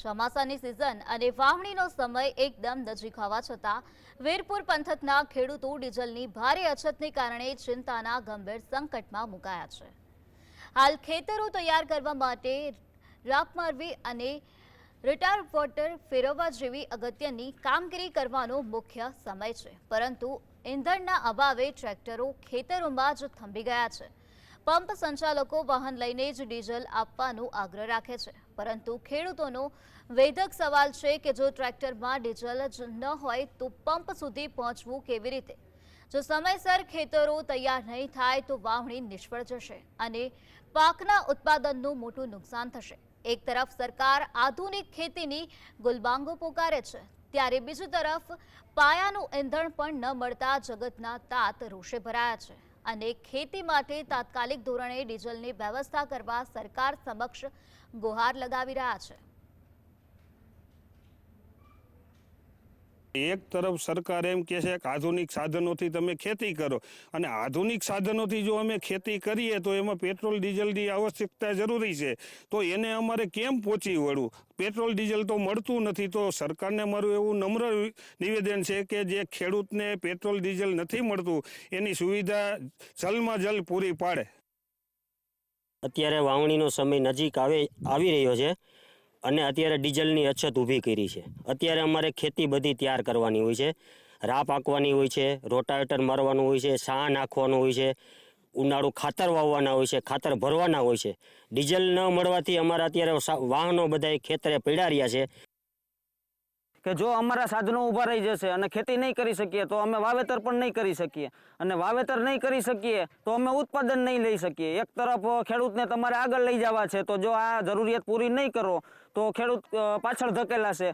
ચોમાસાની સિઝન અને વાવણીનો સમય એકદમ નજીક હોવા છતાં વીરપુર પંથકના ખેડૂતો ડીઝલની ભારે અછતને કારણે ચિંતાના ગંભીર સંકટમાં મુકાયા છે। હાલ ખેતરો તૈયાર કરવા માટે રાપ મારવી અને રોટાવેટર ફેરવવા જેવી અગત્યની કામગીરી કરવાનો મુખ્ય સમય છે, પરંતુ ઇંધણના અભાવે ટ્રેક્ટરો ખેતરોમાં જ થંભી ગયા છે। પંપ સંચાલકો વાહન લઈને જ ડીઝલ આપવાનો આગ્રહ રાખે છે, પરંતુ ખેડૂતોનો વેધક સવાલ છે કે જો ટ્રેક્ટરમાં ડીઝલ જ ન હોય તો પંપ સુધી પહોંચવું કેવી રીતે? જો સમયસર ખેતરો તૈયાર નહીં થાય તો વાવણી નિષ્ફળ જશે અને પાકના ઉત્પાદનનું મોટું નુકસાન થશે। એક તરફ સરકાર આધુનિક ખેતીની ગુલબાંગો પોકારે છે, ત્યારે બીજી તરફ પાયાનું ઇંધણ પણ ન મળતા જગતના તાત રોષે ભરાયા છે અને ખેતી માટે તાત્કાલિક ધોરણે ડીઝલની વ્યવસ્થા કરવા સરકાર સમક્ષ ગુહાર લગાવી રહ્યા છે। એક તરફ સરકાર એમ કહે છે કે આધુનિક સાધનોથી તમે ખેતી કરો, અને આધુનિક સાધનોથી જો અમે ખેતી કરીએ તો એમાં પેટ્રોલ ડીઝલની આવશ્યકતા જરૂરી છે, તો એને અમારે કેમ પહોંચી વળવું? પેટ્રોલ ડીઝલ તો મળતું નથી, તો સરકારને મારું એવું નમ્ર નિવેદન છે કે જે ખેડૂતને પેટ્રોલ ડીઝલ નથી મળતું એની સુવિધા જલ્દમાં જલ્દ પૂરી પાડે। અત્યારે વાવણીનો સમય નજીક આવી રહ્યો છે અને અત્યારે ડીઝલની અછત ઊભી કરી છે। અત્યારે અમારે ખેતી બધી તૈયાર કરવાની હોય છે, રાપ આંકવાની હોય છે, રોટાવેટર મારવાનું હોય છે, છાં નાખવાનું હોય છે, ઉનાળુ ખાતર વાવવાના હોય છે, ખાતર ભરવાના હોય છે। ડીઝલ ન મળવાથી અમારા અત્યારે વાહનો બધા ખેતરે પડ્યા રહ્યા છે કે જો અમારા સાધનો ઊભા રહી જશે અને ખેતી નહીં કરી શકીએ તો અમે વાવેતર પણ નહીં કરી શકીએ, અને વાવેતર નહીં કરી શકીએ તો અમે ઉત્પાદન નહીં લઈ શકીએ। એક તરફ ખેડૂતને તમારે આગળ લઈ જવા છે, તો જો આ જરૂરિયાત પૂરી નહીં કરો તો ખેડૂત પાછળ ધકેલાશે।